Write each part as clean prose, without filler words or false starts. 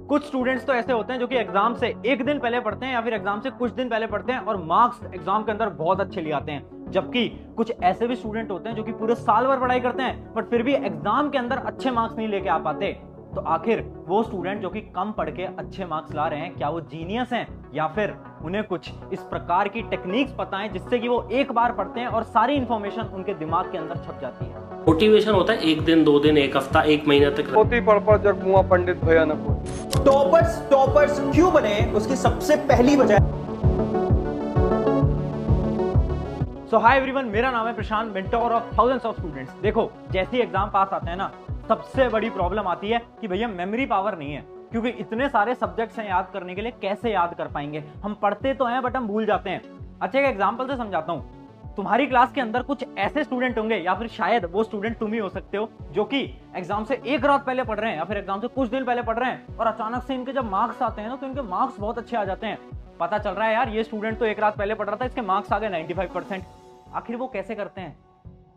कुछ स्टूडेंट्स तो ऐसे होते हैं जो कि एग्जाम से एक दिन पहले पढ़ते हैं या फिर एग्जाम से कुछ दिन पहले पढ़ते हैं और मार्क्स एग्जाम के अंदर बहुत अच्छे ले आते हैं। जबकि कुछ ऐसे भी स्टूडेंट होते हैं जो कि पूरे साल भर पढ़ाई करते हैं बट फिर भी एग्जाम के अंदर अच्छे मार्क्स नहीं लेके आ पाते। तो आखिर वो स्टूडेंट जो कि कम पढ़ के अच्छे मार्क्स ला रहे हैं, क्या वो जीनियस हैं या फिर उन्हें कुछ इस प्रकार की टेक्निक्स पता है जिससे कि वो एक बार पढ़ते हैं और सारी इंफॉर्मेशन उनके दिमाग के अंदर छप जाती है। मोटिवेशन होता है 1 दिन 2 दिन 1 हफ्ता 1 महीना तक। पोती पढ़ जग मुआ पंडित भैया न को। टॉपर्स क्यों बने उसकी सबसे पहली वजह। सो हाय एवरीवन, मेरा नाम है Prashant, mentor of thousands of students. देखो, जैसे ही एग्जाम पास आते हैं ना, सबसे बड़ी प्रॉब्लम आती है कि भैया मेमोरी पावर नहीं है, क्योंकि इतने सारे सब्जेक्ट्स हैं याद करने के लिए, कैसे याद कर पाएंगे। हम पढ़ते तो हैं बट हम भूल जाते हैं। अच्छा, एक एग्जांपल से समझाता हूं। तुम्हारी क्लास के अंदर कुछ ऐसे स्टूडेंट होंगे या फिर शायद वो स्टूडेंट तुम ही हो सकते हो जो कि एग्जाम से एक रात पहले पढ़ रहे हैं या फिर एग्जाम से कुछ दिन पहले पढ़ रहे हैं और अचानक से इनके जब मार्क्स आते हैं ना, तो इनके मार्क्स बहुत अच्छे आ जाते हैं। पता चल रहा है यार, ये स्टूडेंट तो एक रात पहले पढ़ रहा था, इसके मार्क्स आ गए 95%। आखिर वो कैसे करते हैं?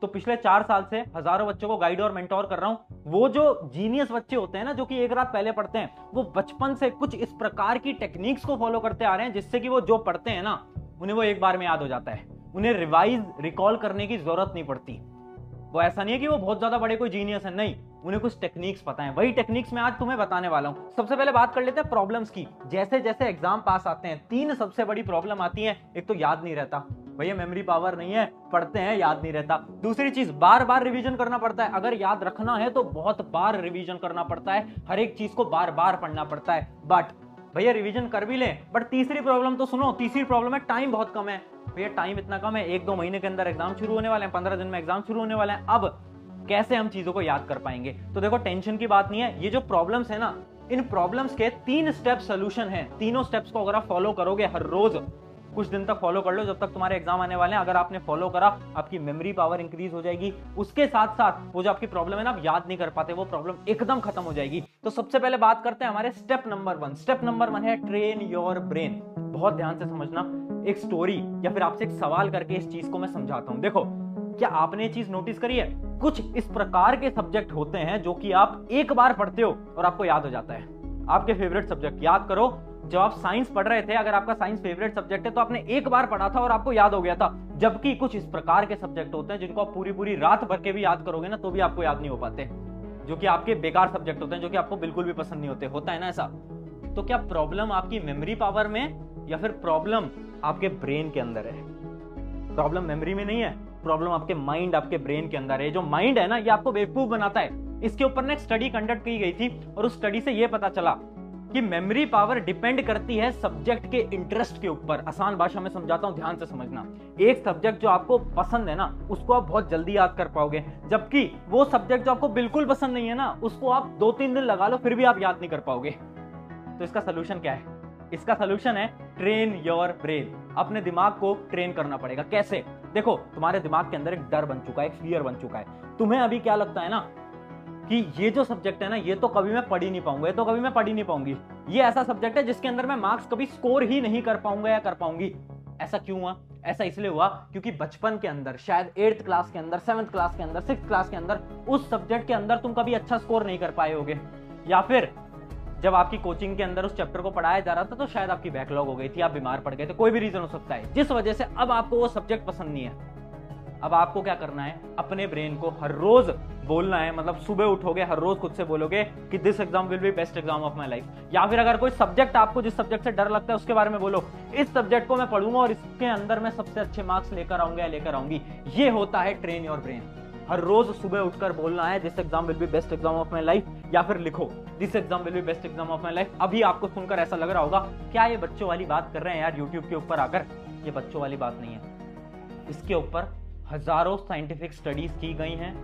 तो पिछले 4 साल से हजारों बच्चों को गाइड और मेंटोर कर रहा हूं। वो जो जीनियस बच्चे होते हैं ना, जो कि एक रात पहले पढ़ते हैं, वो बचपन से कुछ इस प्रकार की टेक्निक्स को फॉलो करते आ रहे हैं जिससे कि वो जो पढ़ते हैं ना, उन्हें वो एक बार में याद हो जाता है। उन्हें रिवाइज रिकॉल करने की जरूरत नहीं पड़ती। वो ऐसा नहीं है कि वो बहुत ज्यादा बड़े कोई जीनियस है, नहीं, उन्हें कुछ टेक्निक्स पता है। वही टेक्निक्स मैं आज तुम्हें बताने वाला हूं। सबसे पहले बात कर लेते हैं प्रॉब्लम्स की। जैसे जैसे एग्जाम पास आते हैं, 3 सबसे बड़ी प्रॉब्लम आती है। एक तो याद नहीं रहता, भैया मेमोरी पावर नहीं है, पढ़ते हैं याद नहीं रहता। दूसरी चीज, बार बार रिवीजन करना पड़ता है। अगर याद रखना है तो बहुत बार रिवीजन करना पड़ता है, हर एक चीज को बार बार पढ़ना पड़ता है। बट भैया रिवीजन कर भी लें, बट तीसरी प्रॉब्लम तो सुनो। तीसरी प्रॉब्लम है टाइम बहुत कम है। भैया टाइम इतना कम है, 1-2 महीने के अंदर एग्जाम शुरू होने वाले हैं, 15 दिन में एग्जाम शुरू होने वाले हैं। अब कैसे हम चीजों को याद कर पाएंगे? तो देखो, टेंशन की बात नहीं है। ये जो प्रॉब्लम्स है ना, इन प्रॉब्लम्स के 3 स्टेप सोल्यूशन है। तीनों स्टेप्स को अगर आप फॉलो करोगे, हर रोज कुछ दिन तक फॉलो कर लो, जब तक तुम्हारे एग्जाम आने वाले हैं। अगर आपने फॉलो करा, आपकी मेमोरी पावर इंक्रीज हो जाएगी। उसके साथ साथ वो जो आपकी प्रॉब्लम है ना, आप याद नहीं कर पाते, वो प्रॉब्लम एकदम खत्म हो जाएगी। तो सबसे पहले बात करते हैं हमारे स्टेप नंबर 1। स्टेप नंबर 1 है ट्रेन योर ब्रेन। बहुत ध्यान से समझना। एक स्टोरी या फिर आपसे एक सवाल करके इस चीज को मैं समझाता हूं। देखो, क्या आपने ये चीज नोटिस करी है? कुछ इस प्रकार के सब्जेक्ट होते हैं जो कि आप एक बार पढ़ते हो और आपको याद हो जाता है। आपके फेवरेट सब्जेक्ट याद करो। जब आप साइंस पढ़ रहे थे, अगर आपका साइंस फेवरेट सब्जेक्ट है, तो आपने एक बार पढ़ा था और आपको याद हो गया था। जबकि कुछ इस प्रकार के सब्जेक्ट होते हैं जिनको आप पूरी पूरी रात भर के भी याद करोगे ना, तो भी आपको याद नहीं हो पाते, जो कि आपके बेकार सब्जेक्ट होते हैं, जो कि आपको बिल्कुल भी पसंद नहीं होते। होता है ना ऐसा? तो क्या प्रॉब्लम आपकी मेमोरी पावर में या फिर प्रॉब्लम आपके ब्रेन के अंदर है? प्रॉब्लम मेमोरी में नहीं है, प्रॉब्लम आपके माइंड, आपके ब्रेन के अंदर है। जो माइंड है ना, ये आपको बेवकूफ बनाता है। इसके ऊपर ना एक स्टडी कंडक्ट की गई थी और उस स्टडी से ये पता चला कि मेमोरी पावर डिपेंड करती है सब्जेक्ट के इंटरेस्ट के ऊपर। आसान भाषा में समझाता हूं, ध्यान से समझना। एक सब्जेक्ट जो आपको पसंद है ना, उसको आप बहुत जल्दी याद कर पाओगे, जबकि वो सब्जेक्ट जो आपको बिल्कुल पसंद नहीं है ना, उसको आप 2-3 दिन लगा लो फिर भी आप याद नहीं कर पाओगे। तो इसका सोल्यूशन क्या है? इसका सोल्यूशन है ट्रेन योर ब्रेन। अपने दिमाग को ट्रेन करना पड़ेगा। कैसे? देखो, तुम्हारे दिमाग के अंदर एक डर बन चुका है, एक फियर बन चुका है। तुम्हें अभी क्या लगता है ना कि ये जो सब्जेक्ट है ना, ये तो कभी मैं पढ़ ही नहीं पाऊंगा, ये तो कभी मैं पढ़ ही नहीं पाऊंगी। ये ऐसा सब्जेक्ट है जिसके अंदर मैं मार्क्स कभी स्कोर ही नहीं कर पाऊंगा या कर पाऊंगी। ऐसा क्यों हुआ? ऐसा इसलिए हुआ क्योंकि बचपन के अंदर, शायद 8th क्लास के अंदर, 7th क्लास के अंदर, 6th क्लास के अंदर, उस सब्जेक्ट के अंदर तुम कभी अच्छा स्कोर नहीं कर पाए होगे। या फिर जब आपकी कोचिंग के अंदर उस चैप्टर को पढ़ाया जा रहा था, तो शायद आपकी बैकलॉग हो गई थी, आप बीमार पड़ गए थे, कोई भी रीजन हो सकता है, जिस वजह से अब आपको वो सब्जेक्ट पसंद नहीं है। अब आपको क्या करना है? अपने ब्रेन को हर रोज बोलना है, मतलब सुबह उठोगे, हर रोज खुद से बोलोगे कि this exam will be best exam of my life. या फिर अगर कोई सब्जेक्ट आपको, जिस सब्जेक्ट से डर लगता है, उसके बारे में बोलो, इस सब्जेक्ट को मैं पढ़ूंगा और इसके अंदर मैं सबसे अच्छे मार्क्स लेकर आऊंगा या लेकर आऊंगी। ये होता है ट्रेन योर ब्रेन। हर रोज सुबह उठकर बोलना है this exam will be best exam of my life, या फिर लिखो this exam will be best exam of my life. अभी आपको सुनकर ऐसा लग रहा होगा, क्या ये बच्चों वाली बात कर रहे हैं यार यूट्यूब के ऊपर आकर? ये बच्चों वाली बात नहीं है। इसके ऊपर हजारों साइंटिफिक स्टडीज की गई हैं।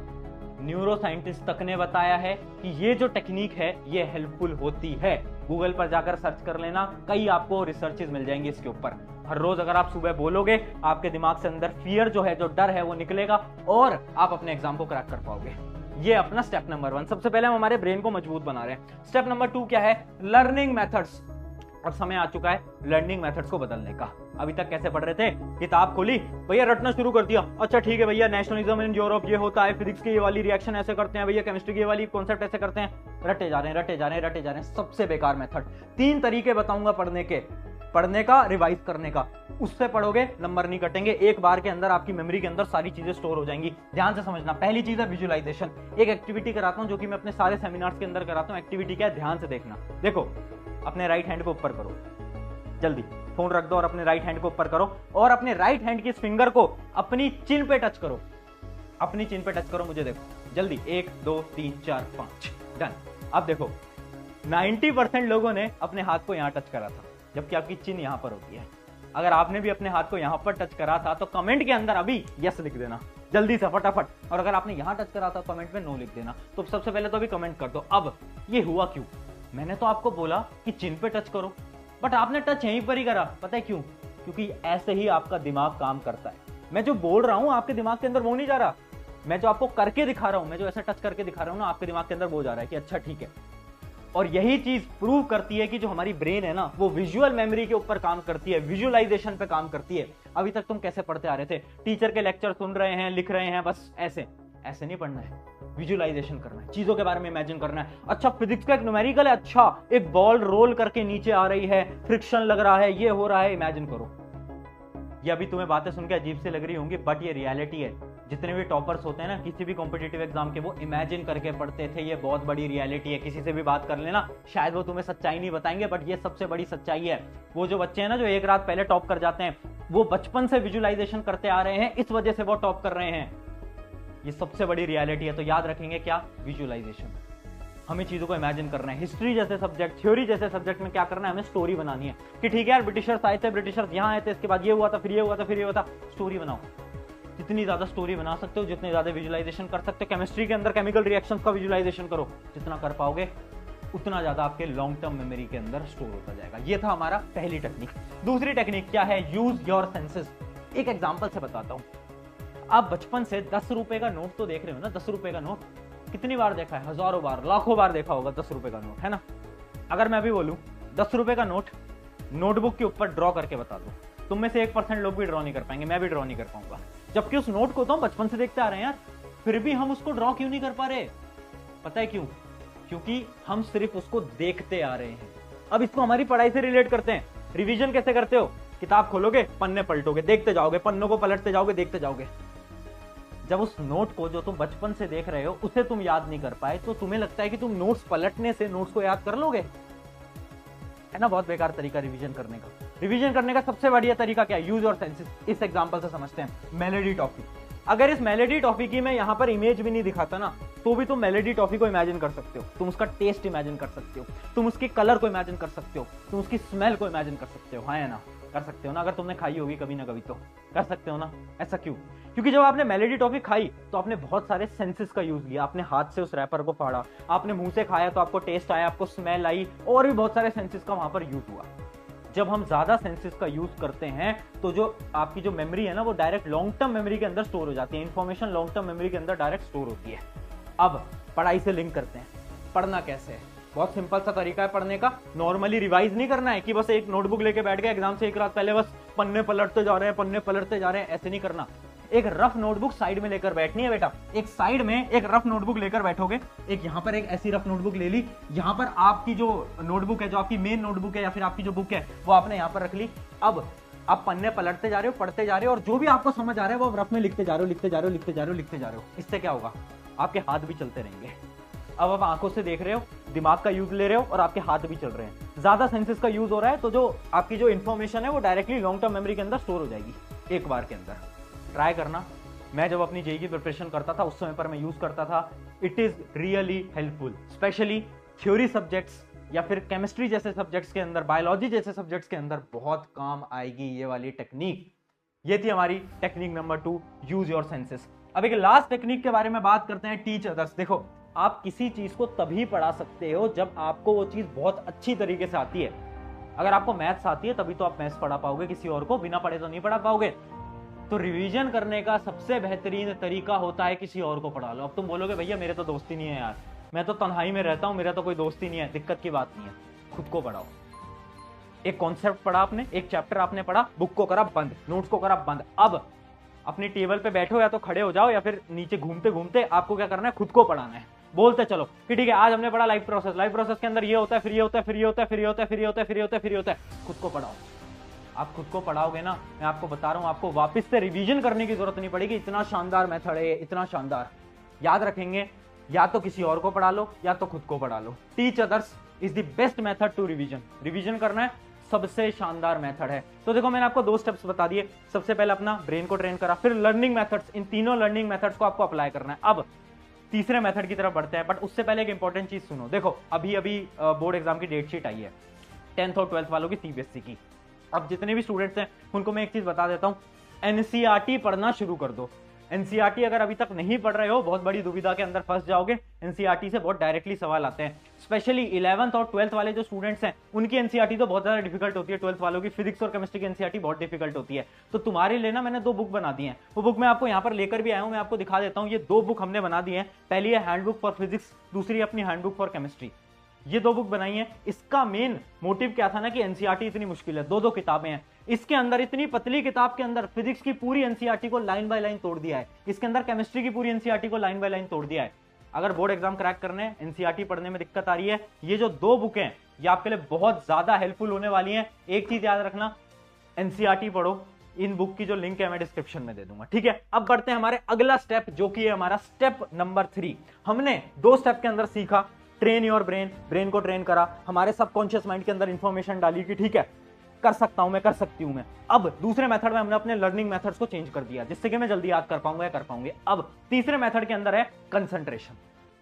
न्यूरो साइंटिस्ट तक ने बताया है कि ये जो टेक्निक है, ये हेल्पफुल होती है। गूगल पर जाकर सर्च कर लेना, कई आपको रिसर्चेज मिल जाएंगी इसके ऊपर। हर रोज अगर आप सुबह बोलोगे, आपके दिमाग से अंदर फियर जो है, जो डर है, वो निकलेगा और आप अपने एग्जाम को क्रैक कर पाओगे। ये अपना स्टेप नंबर 1। सबसे पहले हम हमारे ब्रेन को मजबूत बना रहे हैं। स्टेप नंबर 2 क्या है? Learning methods. और समय आ चुका है लर्निंग मेथड्स को बदलने का। अभी तक कैसे पढ़ रहे थे? किताब खोली, भैया रटना शुरू कर दिया। अच्छा ठीक है भैया, नेशनलिज्म इन यूरोप ये होता है, फिजिक्स की ये वाली रिएक्शन ऐसे करते हैं, भैया केमिस्ट्री की ये वाली कॉन्सेप्ट ऐसे करते हैं। रटे जा रहे हैं, रटे जा रहे हैं, रटे जा रहे हैं। सबसे बेकार मेथड। 3 तरीके बताऊंगा पढ़ने का, रिवाइज करने का। उससे पढ़ोगे नंबर नहीं कटेंगे, एक बार के अंदर आपकी मेमोरी के अंदर सारी चीजें स्टोर हो जाएंगी। ध्यान से समझना। पहली चीज है विजुअलाइजेशन। एक एक्टिविटी कराता हूं जो कि मैं अपने सारे सेमिनार्स के अंदर कराता हूं। एक्टिविटी क्या है, ध्यान से देखना। देखो, अपने राइट हैंड को ऊपर करो, जल्दी फोन रख दो और अपने राइट हैंड को ऊपर करो और अपने राइट हैंड की इस फिंगर को अपनी चिन पे टच करो। अपनी चिन पे टच करो, मुझे देखो जल्दी। 1 2 3 4 5 डन। अब देखो 90% लोगों ने अपने हाथ को यहां टच करा था, जबकि आपकी चिन यहां पर होती है। अगर आपने भी अपने हाथ को यहां पर टच करा था तो कमेंट के अंदर अभी यस लिख देना जल्दी से, फटाफट। और अगर आपने यहां टच करा था कमेंट में नो लिख देना। तो सबसे पहले तो अभी कमेंट कर दो। अब ये हुआ क्यों? मैंने तो आपको बोला कि चिन पे टच करो, बट आपने टच यहीं पर ही करा। पता है क्यों? क्योंकि ऐसे ही आपका दिमाग काम करता है। मैं जो बोल रहा हूं आपके दिमाग के अंदर वो नहीं जा रहा, मैं जो आपको करके दिखा रहा हूं, मैं जो ऐसा टच करके दिखा रहा हूं ना, आपके दिमाग के अंदर वो जा रहा है कि अच्छा ठीक है। और यही चीज प्रूव करती है कि जो हमारी ब्रेन है ना, वो विजुअल मेमोरी के ऊपर काम करती है, विजुअलाइजेशन पे काम करती है। अभी तक तुम कैसे पढ़ते आ रहे थे? टीचर के लेक्चर सुन रहे हैं, लिख रहे हैं, बस ऐसे ऐसे नहीं पढ़ना है। विजुअलाइजेशन करना है, चीजों के बारे में इमेजिन करना है। अच्छा फिजिक्स का एक न्यूमेरिकल है, अच्छा एक बॉल रोल करके नीचे आ रही है, फ्रिक्शन लग रहा है, ये हो रहा है, इमेजिन करो। ये अभी तुम्हें बातें सुन के अजीब से लग रही होंगी, बट ये रियलिटी है। जितने भी टॉपर्स होते हैं ना किसी भी कॉम्पिटिटिव एग्जाम के, वो इमेजिन करके पढ़ते थे। ये बहुत बड़ी रियलिटी है। किसी से भी बात कर लेना, शायद वो तुम्हें सच्चाई नहीं बताएंगे, बट ये सबसे बड़ी सच्चाई है। वो जो बच्चे हैं ना जो एक रात पहले टॉप कर जाते हैं, वो बचपन से विजुअलाइजेशन करते आ रहे हैं, इस वजह से वो टॉप कर रहे हैं। ये सबसे बड़ी रियलिटी है। तो याद रखेंगे क्या? विजुअलाइजेशन। हमें चीजों को इमेजिन करना है। हिस्ट्री जैसे सब्जेक्ट, थ्योरी जैसे सब्जेक्ट में क्या करना है? हमें स्टोरी बनानी है कि ठीक है यार ब्रिटिशर्स आए थे, ब्रिटिशर्स यहाँ आए थे, इसके बाद ये हुआ था, फिर ये हुआ था, फिर ये हुआ था। स्टोरी बनाओ। जितनी ज्यादा स्टोरी बना सकते हो, जितने ज्यादा विजुअलाइजेशन कर सकते हो। केमिस्ट्री के अंदर केमिकल रिएक्शंस का विजुअलाइजेशन करो, जितना कर पाओगे उतना ज्यादा आपके लॉन्ग टर्म मेमोरी के अंदर स्टोर होता जाएगा। ये था हमारा पहली टेक्निक। दूसरी टेक्निक क्या है? Use your senses. एक एग्जांपल से बताता हूं। आप बचपन से 10 रुपए का नोट तो देख रहे हो ना। 10 रुपए का नोट कितनी बार देखा है? हजारों बार, लाखों बार देखा होगा 10 रुपए का नोट, है ना? अगर मैं भी बोलूं 10 रुपए का नोट नोटबुक के ऊपर ड्रॉ करके बता दो, तुम में से 1% लोग भी ड्रॉ नहीं कर पाएंगे, मैं भी ड्रॉ नहीं कर पाऊंगा। जबकि उस नोट को तो हम बचपन से देखते आ रहे हैं यार, फिर भी हम उसको ड्रॉ क्यों नहीं कर पा रहे? पता है क्यों? क्योंकि हम सिर्फ उसको देखते आ रहे हैं। अब इसको हमारी पढ़ाई से रिलेट करते हैं। रिवीजन कैसे करते हो? किताब खोलोगे, पन्ने पलटोगे, देखते जाओगे, पन्नों को पलटते जाओगे, देखते जाओगे। जब उस नोट को जो तुम बचपन से देख रहे हो उसे तुम याद नहीं कर पाए, तो तुम्हें लगता है कि तुम नोट्स पलटने से नोट्स को याद कर लोगे? है ना? बहुत बेकार तरीका रिवीजन करने का। रिवीजन करने का सबसे बढ़िया तरीका क्या है? यूज और सेंसेस। इस एग्जांपल से समझते हैं। Melody toffee. अगर इस मेलोडी टॉफी की मैं यहां पर इमेज भी नहीं दिखाता ना, तो भी तुम मेलोडी टॉफी को इमेजिन कर सकते हो। तुम उसका टेस्ट इमेजिन कर सकते हो, तुम उसके कलर को इमेजिन कर सकते हो, तुम उसकी स्मेल को इमेजिन कर सकते हो। हाँ है ना? कर सकते हो ना? अगर तुमने खाई होगी कभी ना कभी तो कर सकते हो ना? ऐसा क्यों? क्योंकि जब आपने मेलोडी टॉफी खाई तो आपने बहुत सारे सेंसेस का यूज किया। आपने हाथ से उस रैपर को फाड़ा, आपने मुंह से खाया तो आपको टेस्ट आया, आपको स्मेल आई, और भी बहुत सारे सेंसेस का वहां पर यूज हुआ। जब हम ज्यादा सेंसेस का यूज करते हैं तो जो आपकी जो मेमोरी है ना, वो डायरेक्ट लॉन्ग टर्म मेमोरी के अंदर स्टोर हो जाती है। इंफॉर्मेशन लॉन्ग टर्म मेमोरी के अंदर डायरेक्ट स्टोर होती है। अब पढ़ाई से लिंक करते हैं। पढ़ना कैसे है? बहुत सिंपल सा तरीका है पढ़ने का। नॉर्मली रिवाइज नहीं करना है कि बस एक नोटबुक लेके बैठ गए एग्जाम से एक रात पहले, बस पन्ने पलटते जा रहे हैं, पन्ने पलटते जा रहे हैं, ऐसे नहीं करना। एक रफ नोटबुक साइड में लेकर बैठनी है बेटा। एक साइड में एक रफ नोटबुक लेकर बैठोगे। एक यहाँ पर एक ऐसी रफ नोटबुक ले ली, यहाँ पर आपकी जो नोटबुक है, जो आपकी मेन नोटबुक है या फिर आपकी जो बुक है, वो आपने यहाँ पर रख ली। अब आप पन्ने पलटते जा रहे हो, पढ़ते जा रहे हो, और जो भी आपको समझ आ रहा है वो रफ में लिखते जा रहे हो, लिखते जा रहे हो, लिखते जा रहे हो, लिखते जा रहे हो। इससे क्या होगा? आपके हाथ भी चलते रहेंगे। अब आप आंखों से देख रहे हो, दिमाग का यूज ले रहे हो, और आपके हाथ भी चल रहे हैं। ज्यादा सेंसेस का यूज हो रहा है, तो जो आपकी जो इन्फॉर्मेशन है वो डायरेक्टली लॉन्ग टर्म मेमोरी के अंदर स्टोर हो जाएगी एक बार के अंदर। ट्राई करना। मैं जब अपनी जेईई की प्रिपरेशन करता था उस समय पर मैं यूज करता था। It is really helpful, specially theory subjects या फिर केमिस्ट्री जैसे सब्जेक्ट्स के अंदर, बायोलॉजी जैसे सब्जेक्ट्स के अंदर बहुत काम आएगी ये वाली टेक्निक। ये थी हमारी technique number 2, use your senses. अब एक लास्ट टेक्निक के बारे में बात करते हैं, टीच अदर्स। देखो, आप किसी चीज को तभी पढ़ा सकते हो जब आपको वो चीज बहुत अच्छी तरीके से आती है। अगर आपको मैथ्स आती है तभी तो आप मैथ्स पढ़ा पाओगे, किसी और को बिना पढ़े तो नहीं पढ़ा पाओगे। तो रिवीजन करने का सबसे बेहतरीन तरीका होता है किसी और को पढ़ा लो। अब तुम बोलोगे भैया मेरे तो दोस्त ही नहीं है यार, मैं तो तन्हाई में रहता हूं, मेरा तो कोई दोस्त ही नहीं है। दिक्कत की बात नहीं है, खुद को पढ़ाओ। एक कॉन्सेप्ट पढ़ा आपने, एक चैप्टर आपने पढ़ा, बुक को करा बंद, नोट्स को करा बंद। अब अपनी टेबल पे बैठो, या तो खड़े हो जाओ या फिर नीचे घूमते घूमते आपको क्या करना है? खुद को पढ़ाना है। बोलते चलो कि ठीक है आज हमने पढ़ा लाइफ प्रोसेस के अंदर ये होता है, फिर ये होता है, फिर ये होता है, फिर ये होता है, फिर ये होता है, फिर ये होता है, फिर ये होता है। खुद को पढ़ाओ। आप खुद को पढ़ाओगे ना, मैं आपको बता रहा हूं, आपको वापस से रिवीजन करने की जरूरत नहीं पड़ेगी। इतना शानदार मेथड है, इतना शानदार। याद रखेंगे, या तो किसी और को पढ़ा लो या तो खुद को पढ़ा लो। Teach others is the best method to revision. Revision करना है सबसे शानदार मेथड है। तो देखो मैंने आपको 2 स्टेप्स बता दिए। सबसे पहले अपना ब्रेन को ट्रेन करा, फिर लर्निंग मेथड्स, इन तीनों लर्निंग मेथड्स को आपको अप्लाई करना है। अब तीसरे मेथड की तरफ बढ़ते हैं, बट उससे पहले एक इंपॉर्टेंट चीज सुनो। देखो अभी बोर्ड एग्जाम की डेट शीट आई है 10th और 12th वालों की सीबीएसई की। अब जितने भी स्टूडेंट्स हैं उनको मैं एक चीज बता देता हूं, एनसीईआरटी पढ़ना शुरू कर दो। एनसीईआरटी अगर अभी तक नहीं पढ़ रहे हो, बहुत बड़ी दुविधा के अंदर फंस जाओगे। एनसीईआरटी से बहुत डायरेक्टली सवाल आते हैं, स्पेशली 11th और 12th वाले जो स्टूडेंट्स हैं उनकी एनसीईआरटी तो बहुत ज्यादा डिफिकल्ट होती है। 12th वालों की फिजिक्स और केमिस्ट्री की एनसीईआरटी बहुत डिफिकल्ट होती है। तो तुम्हारे लिए ना मैंने 2 बुक बना दी हैं। वो बुक मैं आपको यहाँ पर लेकर भी आया हूँ, मैं आपको दिखा देता हूँ। ये 2 बुक हमने बना दी है। पहली है हैंडबुक फॉर फिजिक्स, दूसरी अपनी हैंडबुक फॉर केमिस्ट्री। ये 2 बुक बनाई है। इसका मेन मोटिव क्या था ना कि एनसीईआरटी इतनी मुश्किल है, 2 किताबें हैं। इसके अंदर इतनी पतली किताब के अंदर फिजिक्स की पूरी एनसीईआरटी को लाइन बाय लाइन तोड़ दिया है। इसके अंदर केमिस्ट्री की पूरी एनसीईआरटी को लाइन बाय लाइन तोड़ दिया है। अगर बोर्ड एग्जाम क्रैक करने, एनसीईआरटी पढ़ने में दिक्कत आ रही है, ये जो 2 बुक हैं ये आपके लिए बहुत ज्यादा हेल्पफुल होने वाली हैं। एक चीज याद रखना, एनसीईआरटी पढ़ो। इन बुक की जो लिंक है मैं डिस्क्रिप्शन में दे दूंगा, ठीक है। अब बढ़ते हैं हमारे अगला स्टेप, जो कि है हमारा स्टेप नंबर 3। हमने 2 स्टेप के अंदर सीखा, ट्रेन योर ब्रेन, ब्रेन को ट्रेन करा, हमारे सबकॉन्शियस माइंड के अंदर इंफॉर्मेशन डाली कि ठीक है कर सकता हूं मैं, कर सकती हूं मैं। अब दूसरे मेथड में हमने अपने लर्निंग मेथड्स को चेंज कर दिया, जिससे कि मैं जल्दी याद कर पाऊंगा या कर पाऊंगे। अब तीसरे मेथड के अंदर है कंसंट्रेशन।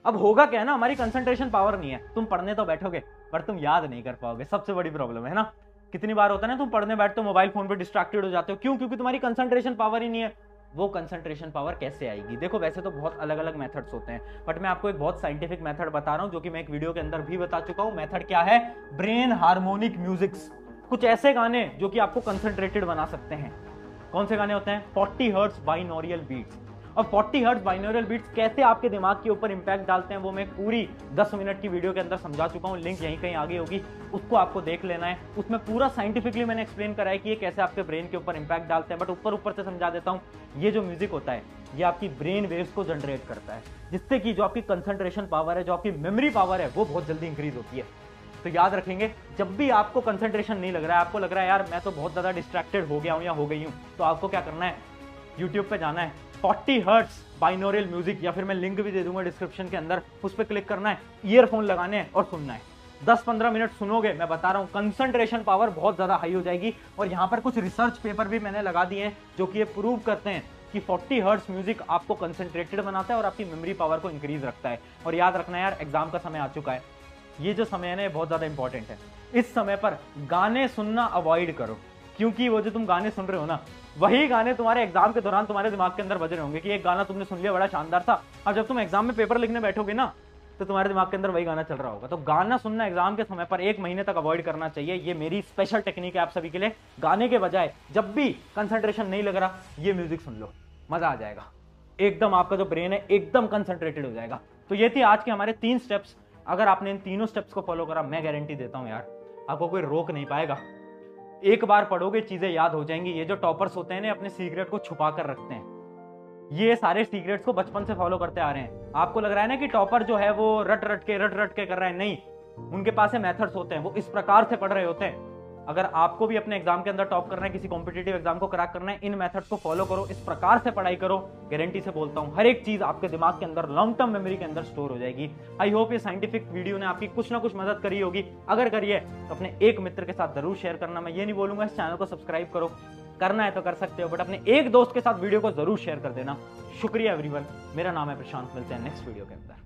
अब होगा क्या है ना, हमारी कंसंट्रेशन पावर नहीं है। तुम पढ़ने तो बैठोगे पर तुम याद नहीं कर पाओगे, सबसे बड़ी प्रॉब्लम है ना। कितनी बार होता है ना, तुम पढ़ने बैठते हो मोबाइल फोन पे डिस्ट्रैक्टेड हो जाते हो, क्यों? क्योंकि तुम्हारी कंसंट्रेशन पावर ही नहीं है। वो कंसंट्रेशन पावर कैसे आएगी? देखो वैसे तो बहुत अलग अलग मेथड्स होते हैं, बट मैं आपको एक बहुत साइंटिफिक मेथड बता रहा हूं, जो कि मैं एक वीडियो के अंदर भी बता चुका हूं। मेथड क्या है? Brain harmonic musics. कुछ ऐसे गाने जो कि आपको कंसंट्रेटेड बना सकते हैं। कौन से गाने होते हैं? 40 हर्ट्ज बाइनोरियल बीट्स। अब 40 हर्ट्ज बाइनोरियल बीट्स कैसे आपके दिमाग के ऊपर इंपैक्ट डालते हैं, वो मैं पूरी 10 मिनट की वीडियो के अंदर समझा चुका हूं। लिंक यहीं कहीं आगे होगी, उसको आपको देख लेना है। उसमें पूरा साइंटिफिकली मैंने एक्सप्लेन करा है कि ये कैसे आपके ब्रेन के ऊपर इंपैक्ट डालते हैं। बट ऊपर से समझा देता हूं, ये जो म्यूजिक होता है ये आपकी ब्रेन वेव्स को जनरेट करता है, जिससे कि जो आपकी कंसंट्रेशन पावर है, जो आपकी मेमोरी पावर है, वो बहुत जल्दी इंक्रीज होती है। तो याद रखेंगे, जब भी आपको कंसंट्रेशन नहीं लग रहा है, आपको लग रहा है यार मैं तो बहुत ज्यादा डिस्ट्रैक्टेड हो गया हूं या हो गई हूं, तो आपको क्या करना है? यूट्यूब पे जाना है, 40 हर्ट्ज बाइनोरियल म्यूजिक, या फिर मैं लिंक भी दे दूंगा डिस्क्रिप्शन के अंदर, उस पर क्लिक करना है, ईयरफोन लगाने हैं और सुनना है। 10-15 मिनट सुनोगे, मैं बता रहा हूं कंसंट्रेशन पावर बहुत ज्यादा हाई हो जाएगी। और यहां पर कुछ रिसर्च पेपर भी मैंने लगा दिए हैं जो कि ये प्रूव करते हैं कि 40 हर्ट्ज म्यूजिक आपको कंसंट्रेटेड बनाता है और आपकी मेमोरी पावर को इंक्रीज रखता है। और याद रखना यार, एग्जाम का समय आ चुका है, ये जो समय है ना बहुत ज्यादा इंपॉर्टेंट है। इस समय पर गाने सुनना अवॉइड करो, क्योंकि वो जो तुम गाने सुन रहे हो ना, वही गाने तुम्हारे एग्जाम के दौरान तुम्हारे दिमाग के अंदर बज रहे होंगे कि एक गाना तुमने सुन लिया बड़ा शानदार था, और जब तुम एग्जाम में पेपर लिखने बैठोगे ना तो तुम्हारे दिमाग के अंदर वही गाना चल रहा होगा। तो गाना सुनना एग्जाम के समय पर 1 महीने तक अवॉइड करना चाहिए। ये मेरी स्पेशल टेक्निक है आप सभी के लिए। गाने के बजाय जब भी कंसंट्रेशन नहीं लग रहा, ये म्यूजिक सुन लो, मजा आ जाएगा एकदम। आपका जो ब्रेन है एकदम कंसंट्रेटेड हो जाएगा। तो ये थी आज के हमारे 3 स्टेप्स। अगर आपने इन तीनों स्टेप्स को फॉलो करा, मैं गारंटी देता हूं यार, आपको कोई रोक नहीं पाएगा। एक बार पढ़ोगे चीजें याद हो जाएंगी। ये जो टॉपर्स होते हैं ना, अपने सीक्रेट को छुपा कर रखते हैं। ये सारे सीक्रेट्स को बचपन से फॉलो करते आ रहे हैं। आपको लग रहा है ना कि टॉपर जो है वो रट रट के कर रहा है, नहीं, उनके पास मेथड्स होते हैं, वो इस प्रकार से पढ़ रहे होते हैं। अगर आपको भी अपने एग्जाम के अंदर टॉप करना है, किसी कॉम्पिटिटिव एग्जाम को क्रैक करना है, इन मेथड्स को फॉलो करो, इस प्रकार से पढ़ाई करो, गारंटी से बोलता हूं हर एक चीज आपके दिमाग के अंदर लॉन्ग टर्म मेमोरी के अंदर स्टोर हो जाएगी। आई होप ये साइंटिफिक वीडियो ने आपकी कुछ ना कुछ मदद करी होगी। अगर करी है तो अपने एक मित्र के साथ जरूर शेयर करना। मैं ये नहीं बोलूंगा इस चैनल को सब्सक्राइब करो, करना है तो कर सकते हो, बट अपने एक दोस्त के साथ वीडियो को जरूर शेयर कर देना। शुक्रिया एवरीवन, मेरा नाम है प्रशांत, मिलते हैं नेक्स्ट वीडियो के अंदर।